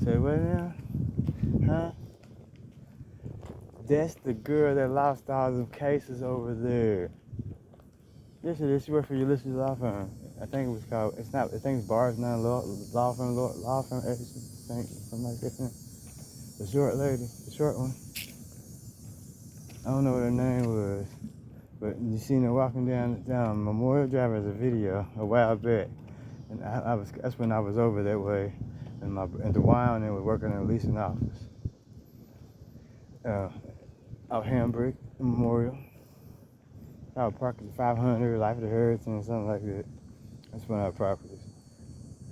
Say what now? Huh? That's the girl that lost all them cases over there. Yes, it is. She worked for Ulysses Law Firm. I think it was called. It's not. I think it's Bars Nine Law Firm. Law Firm. I think something like that. The short lady, the short one. I don't know what her name was, but you seen her walking down Memorial Drive as a video a while back, and I was. That's when I was over that way, and the and was working in a leasing office. Out Hamburg Memorial. I was parking 500, Life of the Hurricane, something like that. That's one of our properties.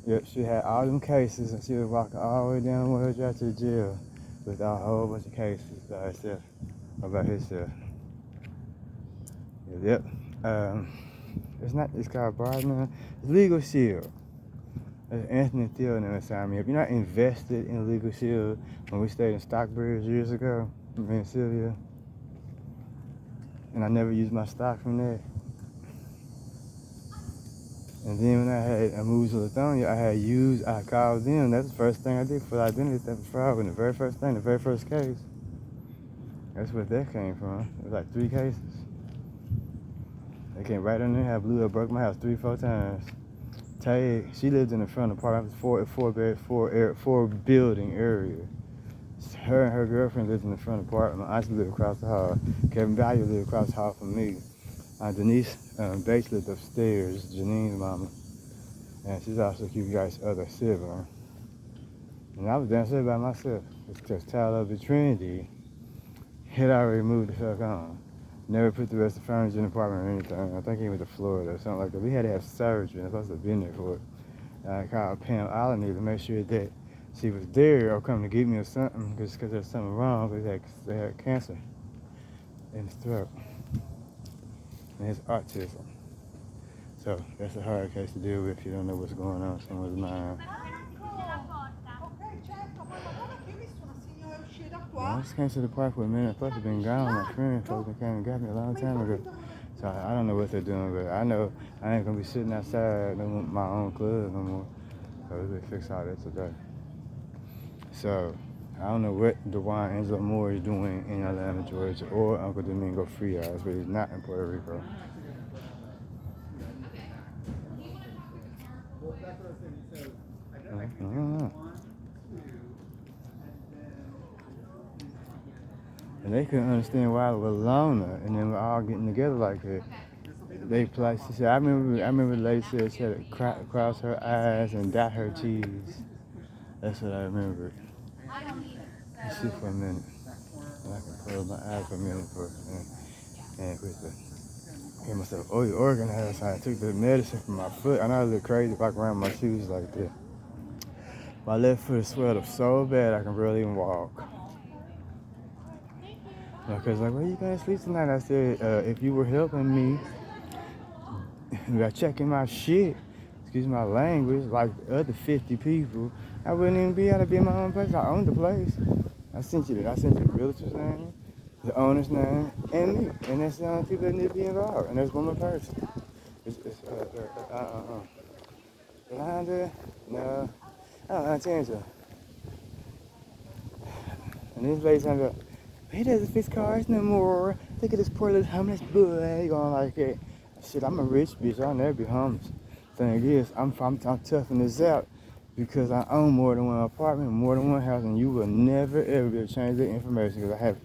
Yep, she had all them cases, and she was walking all the way down Memorial Drive to the jail with a whole bunch of cases by herself, about herself. Yep. It's not. It's called Bardman. It's Legal Shield. Anthony Thiel and signed me up. You're not invested in Legal Shield. When we stayed in Stockbridge years ago, me and Sylvia, and I never used my stock from there. And then when I moved to Lithonia, I called them. That's the first thing I did for identity theft and fraud. And the very first thing, the very first case, that's where that came from. It was like 3 cases. They came right in there, I blew up, broke my house 3-4 times. Tay, she lived in the front apartment, four building area. Her and her girlfriend lived in the front apartment. I lived across the hall. Kevin Value lived across the hall from me. Denise Bates lived upstairs, Janine's mama. And she's also QBI's other sibling. And I was downstairs by myself. Because Tyler of the Trinity had already moved the fuck on. Never put the rest of the furniture in the apartment or anything. I think he went to Florida or something like that. We had to have surgery. I was supposed to have been there for it. I called Pam Allen to make sure that she was there or coming to get me or something because there's something wrong. Because they had cancer in his throat. And his autism. So that's a hard case to deal with if you don't know what's going on in someone's mind. I just came to the park for a minute. Plus, I've been gone. My friend folks came and got me a long time ago. So I don't know what they're doing, but I know I ain't gonna be sitting outside my own club no more. So we fix all that today. So I don't know what DeJuan Angelo Moore is doing in Atlanta, Georgia, or Uncle Domingo Frias, but he's not in Puerto Rico. I don't know. And they couldn't understand why I was Lona, and then we're all getting together like that. They placed. She said, I remember the lady said she had to cross her eyes and dot her T's. That's what I remember. Let's see for a minute. I can close my eyes for a minute and with the get myself organized. I took the medicine from my foot. I know I look crazy if I can around my shoes like that. My left foot is swelled up so bad I can barely even walk. Because like, where you gonna sleep tonight? I said, if you were helping me by checking my shit, excuse my language, like the other 50 people, I wouldn't even be able to be in my own place. I own the place. I sent you the realtor's name, the owner's name, and me. And that's the only people that need to be involved. And there's one more person. Yolanda? No. Aunt Angela. And this lady's gonna go, he doesn't fix cars no more. Look at this poor little homeless boy going like that. Shit, I'm a rich bitch. I'll never be homeless. Thing is, I'm toughing this out because I own more than one apartment, more than one house, and you will never ever be able to change that information because I have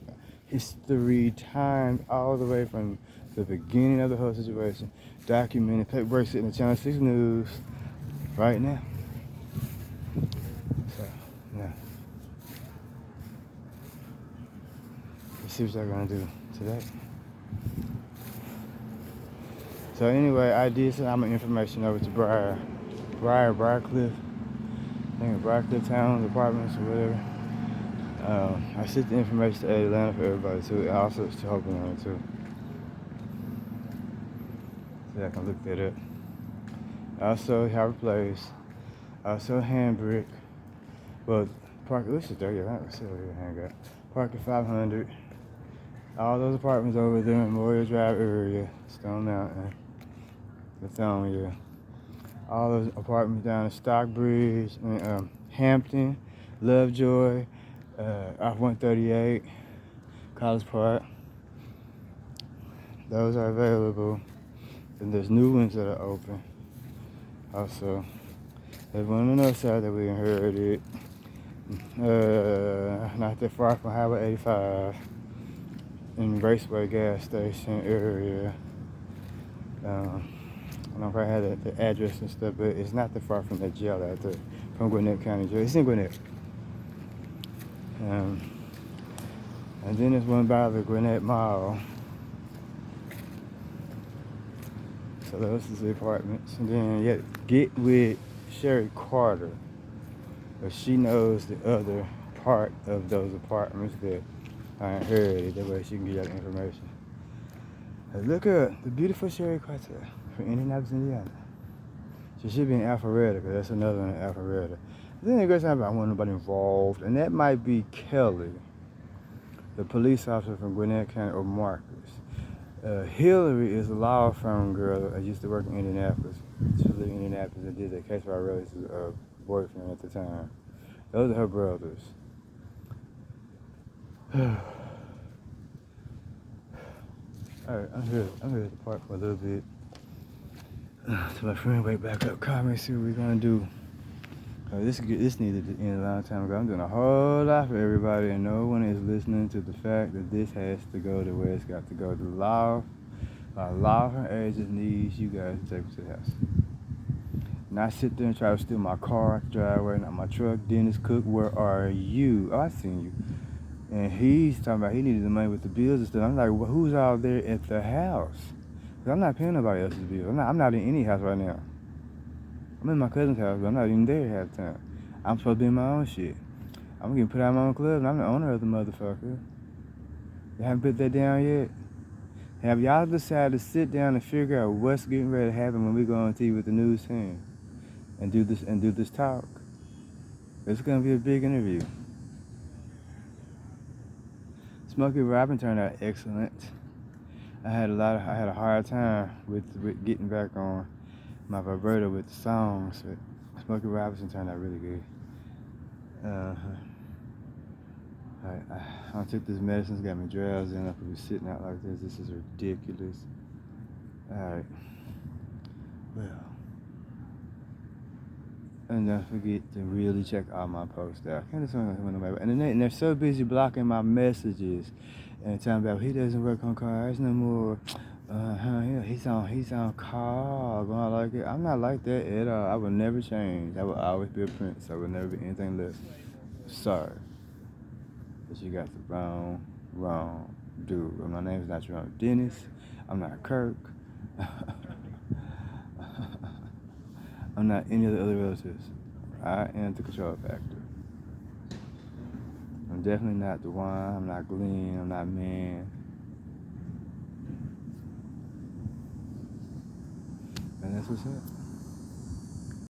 history timed all the way from the beginning of the whole situation, documented, paperwork sitting in Channel 6 News right now. So, yeah. Let's see what y'all gonna do today. So anyway, I did send my information over to Briarcliff. I think Briarcliff Town Apartments or whatever. I sent the information to Atlanta for everybody too. And also to Hope on it too. So I can look that up. Also Howard Place. Also Hambrick. Well, Park, this is there, yeah, I don't see where you hang out. Park at 500. All those apartments over there in Memorial Drive area, Stone Mountain, Lithonia. All those apartments down in Stockbridge, Hampton, Lovejoy, off 138, College Park. Those are available. And there's new ones that are open. Also, there's one on the north side that we inherited. Not that far from Highway 85 in Raceway gas station area. I don't know if I had the address and stuff, but it's not that far from that jail out there, from Gwinnett County Jail. It's in Gwinnett. And then there's one by the Gwinnett Mall. So those is the apartments. And then you get with Sherry Carter, but she knows the other part of those apartments that I inherited. That way she can get you the information. And look at the beautiful Sherry Carter from Indianapolis, Indiana. She should be in Alpharetta, because that's another one in Alpharetta. Then it goes on about I want nobody involved, and that might be Kelly, the police officer from Gwinnett County, or Marcus. Hillary is a law firm girl that used to work in Indianapolis. She lived in Indianapolis and did that case for Aurelius' boyfriend at the time. Those are her brothers. Alright, I'm here at the park for a little bit. So my friend wake back up, call me, see what we're gonna do. This needed to end a long time ago. I'm doing a whole lot for everybody, and no one is listening to the fact that this has to go the way it's got to go. The law from agents needs you guys to take it to the house. Not sit there and try to steal my car out the driveway, not my truck. Dennis Cook, where are you? Oh, I seen you. And he's talking about he needed the money with the bills and stuff. I'm like, well, who's out there at the house? Because I'm not paying nobody else's bills. I'm not in any house right now. I'm in my cousin's house, but I'm not even there half the time. I'm supposed to be in my own shit. I'm getting put out of my own club, and I'm the owner of the motherfucker. You haven't put that down yet? Have y'all decided to sit down and figure out what's getting ready to happen when we go on TV with the news team and do this talk? It's gonna be a big interview. Smokey Robin turned out excellent. I had a hard time with getting back on my vibrato with the songs, but Smokey Robinson turned out really good. I took this medicine, it's got me drowsy enough to be sitting out like this. This is ridiculous. Alright. Well. And don't forget to really check all my posts out. And they're so busy blocking my messages and talking about he doesn't work on cars no more. He's on call, going like it. I'm not like that at all. I will never change. I will always be a prince. I will never be anything less. Sorry. But you got the wrong dude. My name is not Jerome Dennis. I'm not Kirk. I'm not any of the other relatives. I am the control factor. I'm definitely not the one. I'm not Glenn. I'm not Man. And that's what's up.